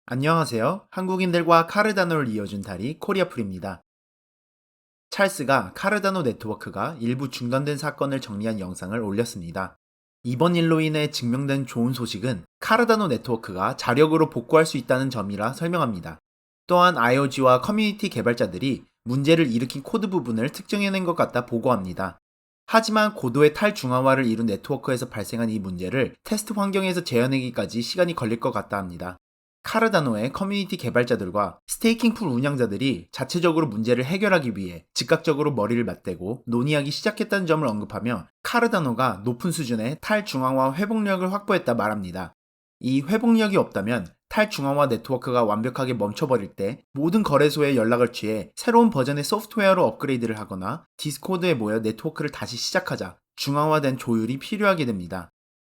안녕하세요. 한국인들과 카르다노를 이어준 다리 코리아풀입니다. 찰스가 카르다노 네트워크가 일부 중단된 사건을 정리한 영상을 올렸습니다. 이번 일로 인해 증명된 좋은 소식은 카르다노 네트워크가 자력으로 복구할 수 있다는 점이라 설명합니다. 또한 IOG와 커뮤니티 개발자들이 문제를 일으킨 코드 부분을 특정해낸 것 같다 보고합니다. 하지만 고도의 탈중앙화를 이룬 네트워크에서 발생한 이 문제를 테스트 환경에서 재현하기까지 시간이 걸릴 것 같다 합니다. 카르다노의 커뮤니티 개발자들과 스테이킹 풀 운영자들이 자체적으로 문제를 해결하기 위해 즉각적으로 머리를 맞대고 논의하기 시작했다는 점을 언급하며 카르다노가 높은 수준의 탈중앙화 회복력을 확보했다 말합니다. 이 회복력이 없다면 탈중앙화 네트워크가 완벽하게 멈춰버릴 때 모든 거래소에 연락을 취해 새로운 버전의 소프트웨어로 업그레이드를 하거나 디스코드에 모여 네트워크를 다시 시작하자 중앙화된 조율이 필요하게 됩니다.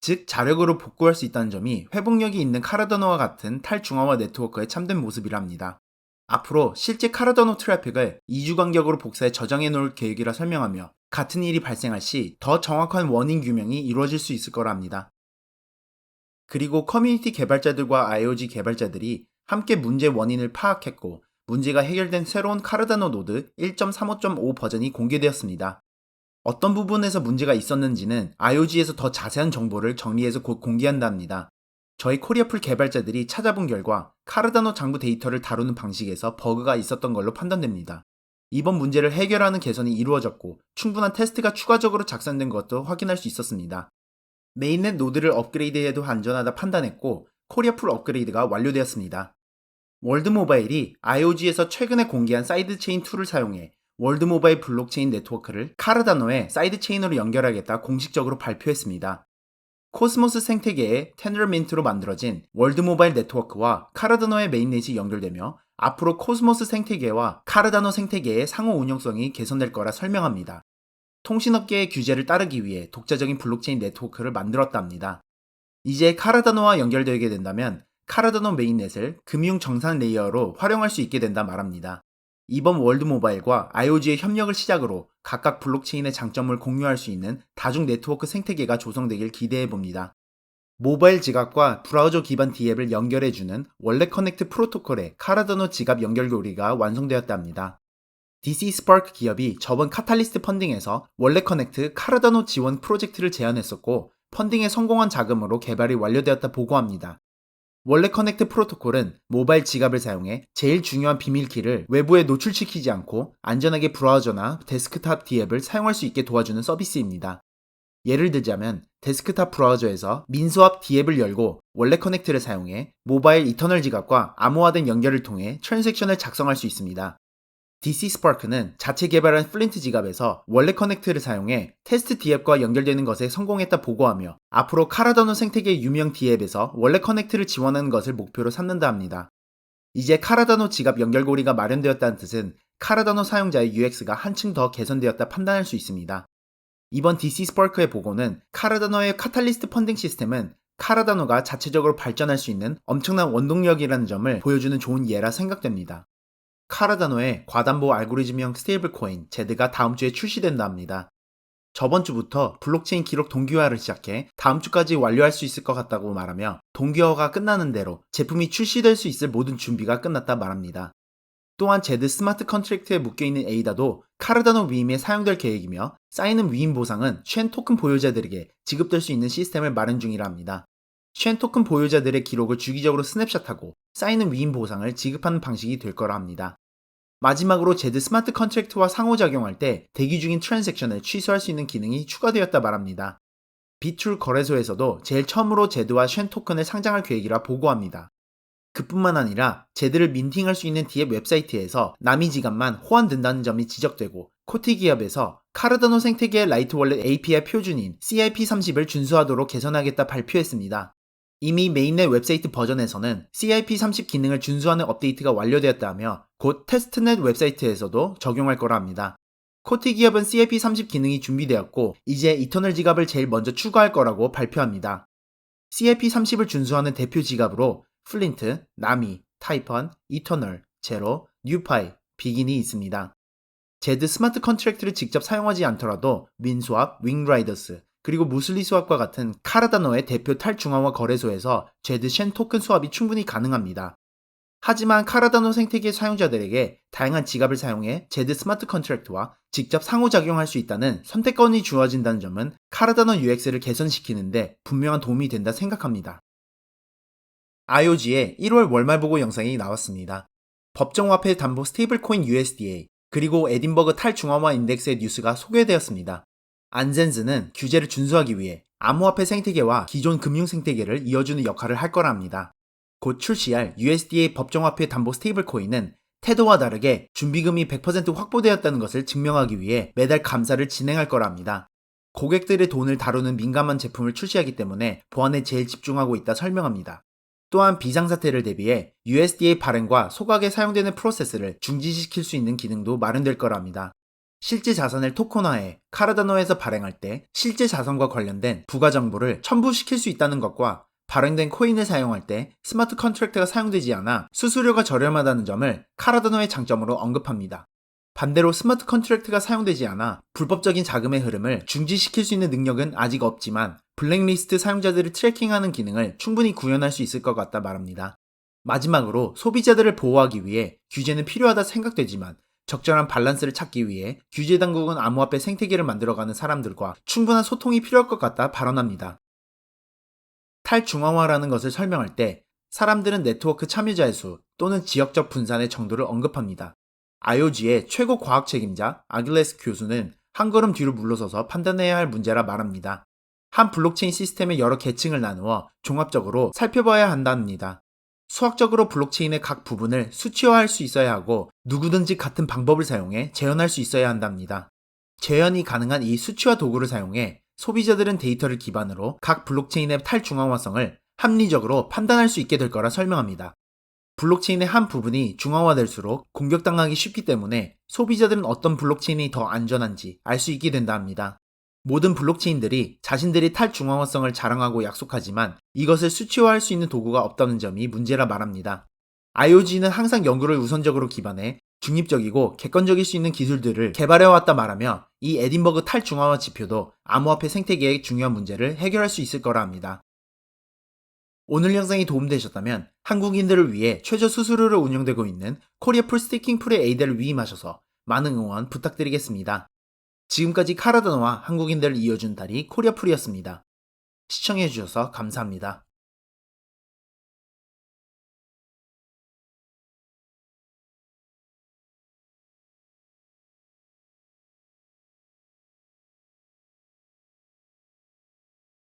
즉 자력으로 복구할 수 있다는 점이 회복력이 있는 카르다노와 같은 탈중앙화 네트워크의 참된 모습이랍니다. 앞으로 실제 카르다노 트래픽을 2주 간격으로 복사해 저장해 놓을 계획이라 설명하며 같은 일이 발생할 시 더 정확한 원인 규명이 이루어질 수 있을 거라 합니다. 그리고 커뮤니티 개발자들과 IOG 개발자들이 함께 문제 원인을 파악했고 문제가 해결된 새로운 카르다노 노드 1.35.5 버전이 공개되었습니다. 어떤 부분에서 문제가 있었는지는 IOG에서 더 자세한 정보를 정리해서 곧 공개한답니다. 저희 코리아풀 개발자들이 찾아본 결과 카르다노 장부 데이터를 다루는 방식에서 버그가 있었던 걸로 판단됩니다. 이번 문제를 해결하는 개선이 이루어졌고 충분한 테스트가 추가적으로 작성된 것도 확인할 수 있었습니다. 메인넷 노드를 업그레이드해도 안전하다 판단했고 코리아풀 업그레이드가 완료되었습니다. 월드모바일이 IOG에서 최근에 공개한 사이드체인 툴을 사용해 월드모바일 블록체인 네트워크를 카르다노의 사이드체인으로 연결하겠다 공식적으로 발표했습니다. 코스모스 생태계의 테너민트로 만들어진 월드모바일 네트워크와 카르다노의 메인넷이 연결되며 앞으로 코스모스 생태계와 카르다노 생태계의 상호 운용성이 개선될 거라 설명합니다. 통신업계의 규제를 따르기 위해 독자적인 블록체인 네트워크를 만들었답니다. 이제 카르다노와 연결되게 된다면 카르다노 메인넷을 금융 정상 레이어로 활용할 수 있게 된다 말합니다. 이번 월드모바일과 IOG의 협력을 시작으로 각각 블록체인의 장점을 공유할 수 있는 다중 네트워크 생태계가 조성되길 기대해 봅니다. 모바일 지갑과 브라우저 기반 D앱을 연결해주는 원래 커넥트 프로토콜의 카르다노 지갑 연결고리가 완성되었답니다. DC 스파크 기업이 저번 카탈리스트 펀딩에서 원래 커넥트 카르다노 지원 프로젝트를 제안했었고 펀딩에 성공한 자금으로 개발이 완료되었다 보고합니다. 원래 커넥트 프로토콜은 모바일 지갑을 사용해 제일 중요한 비밀키를 외부에 노출시키지 않고 안전하게 브라우저나 데스크탑 D앱을 사용할 수 있게 도와주는 서비스입니다. 예를 들자면 데스크탑 브라우저에서 민소합 D앱을 열고 원래 커넥트를 사용해 모바일 이터널 지갑과 암호화된 연결을 통해 트랜잭션을 작성할 수 있습니다. DC 스파크는 자체 개발한 플린트 지갑에서 원래 커넥트를 사용해 테스트 D앱과 연결되는 것에 성공했다 보고하며 앞으로 카르다노 생태계 유명 D앱에서 원래 커넥트를 지원하는 것을 목표로 삼는다 합니다. 이제 카르다노 지갑 연결고리가 마련되었다는 뜻은 카르다노 사용자의 UX가 한층 더 개선되었다 판단할 수 있습니다. 이번 DC 스파크의 보고는 카르다노의 카탈리스트 펀딩 시스템은 카르다노가 자체적으로 발전할 수 있는 엄청난 원동력이라는 점을 보여주는 좋은 예라 생각됩니다. 카르다노의 과담보 알고리즘형 스테이블 코인 제드가 다음 주에 출시된다 합니다. 저번 주부터 블록체인 기록 동기화를 시작해 다음 주까지 완료할 수 있을 것 같다고 말하며 동기화가 끝나는 대로 제품이 출시될 수 있을 모든 준비가 끝났다 말합니다. 또한 제드 스마트 컨트랙트에 묶여있는 에이다도 카르다노 위임에 사용될 계획이며 쌓이는 위임 보상은 쉔 토큰 보유자들에게 지급될 수 있는 시스템을 마련 중이라 합니다. 쉔 토큰 보유자들의 기록을 주기적으로 스냅샷하고 쌓이는 위임 보상을 지급하는 방식이 될 거라 합니다. 마지막으로 제드 스마트 컨트랙트와 상호작용할 때 대기 중인 트랜잭션을 취소할 수 있는 기능이 추가되었다 말합니다. 비툴 거래소에서도 제일 처음으로 제드와 쉔 토큰을 상장할 계획이라 보고합니다. 그뿐만 아니라 제드를 민팅할 수 있는 D앱 웹사이트에서 남이 지갑만 호환된다는 점이 지적되고 코티 기업에서 카르다노 생태계의 라이트 월렛 API 표준인 CIP30을 준수하도록 개선하겠다 발표했습니다. 이미 메인넷 웹사이트 버전에서는 CIP30 기능을 준수하는 업데이트가 완료되었다며 곧 테스트넷 웹사이트에서도 적용할 거라 합니다. 코티 기업은 CIP30 기능이 준비되었고 이제 이터널 지갑을 제일 먼저 추가할 거라고 발표합니다. CIP30을 준수하는 대표 지갑으로 플린트, 나미, 타이펀, 이터널, 제로, 뉴파이, 비긴이 있습니다. 제드 스마트 컨트랙트를 직접 사용하지 않더라도 윈스왑, 윙라이더스, 그리고 무슬리 스왑과 같은 카르다노의 대표 탈중앙화 거래소에서 제드 쉔 토큰 수합이 충분히 가능합니다. 하지만 카르다노 생태계 사용자들에게 다양한 지갑을 사용해 제드 스마트 컨트랙트와 직접 상호작용할 수 있다는 선택권이 주어진다는 점은 카르다노 UX를 개선시키는데 분명한 도움이 된다 생각합니다. IOG의 1월 월말 보고 영상이 나왔습니다. 법정화폐 담보 스테이블코인 USDA 그리고 에딘버그 탈중앙화 인덱스의 뉴스가 소개되었습니다. 안센즈는 규제를 준수하기 위해 암호화폐 생태계와 기존 금융 생태계를 이어주는 역할을 할 거라 합니다. 곧 출시할 USDA 법정화폐 담보 스테이블코인은 테더와 다르게 준비금이 100% 확보되었다는 것을 증명하기 위해 매달 감사를 진행할 거라 합니다. 고객들의 돈을 다루는 민감한 제품을 출시하기 때문에 보안에 제일 집중하고 있다 설명합니다. 또한 비상사태를 대비해 USDA 발행과 소각에 사용되는 프로세스를 중지시킬 수 있는 기능도 마련될 거라 합니다. 실제 자산을 토큰화해 카르다노에서 발행할 때 실제 자산과 관련된 부가 정보를 첨부시킬 수 있다는 것과 발행된 코인을 사용할 때 스마트 컨트랙트가 사용되지 않아 수수료가 저렴하다는 점을 카르다노의 장점으로 언급합니다. 반대로 스마트 컨트랙트가 사용되지 않아 불법적인 자금의 흐름을 중지시킬 수 있는 능력은 아직 없지만 블랙리스트 사용자들을 트래킹하는 기능을 충분히 구현할 수 있을 것 같다 말합니다. 마지막으로 소비자들을 보호하기 위해 규제는 필요하다 생각되지만 적절한 밸런스를 찾기 위해 규제 당국은 암호화폐 생태계를 만들어가는 사람들과 충분한 소통이 필요할 것 같다 발언합니다. 탈중앙화라는 것을 설명할 때 사람들은 네트워크 참여자의 수 또는 지역적 분산의 정도를 언급합니다. IOG의 최고 과학 책임자 아길레스 교수는 한 걸음 뒤로 물러서서 판단해야 할 문제라 말합니다. 한 블록체인 시스템의 여러 계층을 나누어 종합적으로 살펴봐야 한답니다. 수학적으로 블록체인의 각 부분을 수치화할 수 있어야 하고 누구든지 같은 방법을 사용해 재현할 수 있어야 한답니다. 재현이 가능한 이 수치화 도구를 사용해 소비자들은 데이터를 기반으로 각 블록체인의 탈중앙화성을 합리적으로 판단할 수 있게 될 거라 설명합니다. 블록체인의 한 부분이 중앙화될수록 공격당하기 쉽기 때문에 소비자들은 어떤 블록체인이 더 안전한지 알 수 있게 된다 합니다. 모든 블록체인들이 자신들이 탈중앙화성을 자랑하고 약속하지만 이것을 수치화할 수 있는 도구가 없다는 점이 문제라 말합니다. IOG는 항상 연구를 우선적으로 기반해 중립적이고 객관적일 수 있는 기술들을 개발해왔다 말하며 이 에딘버그 탈중앙화 지표도 암호화폐 생태계의 중요한 문제를 해결할 수 있을 거라 합니다. 오늘 영상이 도움되셨다면 한국인들을 위해 최저 수수료로 운영되고 있는 코리아풀 스테이킹 풀의 에이드를 위임하셔서 많은 응원 부탁드리겠습니다. 지금까지 카르다노와 한국인들을 이어준 달이 코리아풀이었습니다. 시청해주셔서 감사합니다.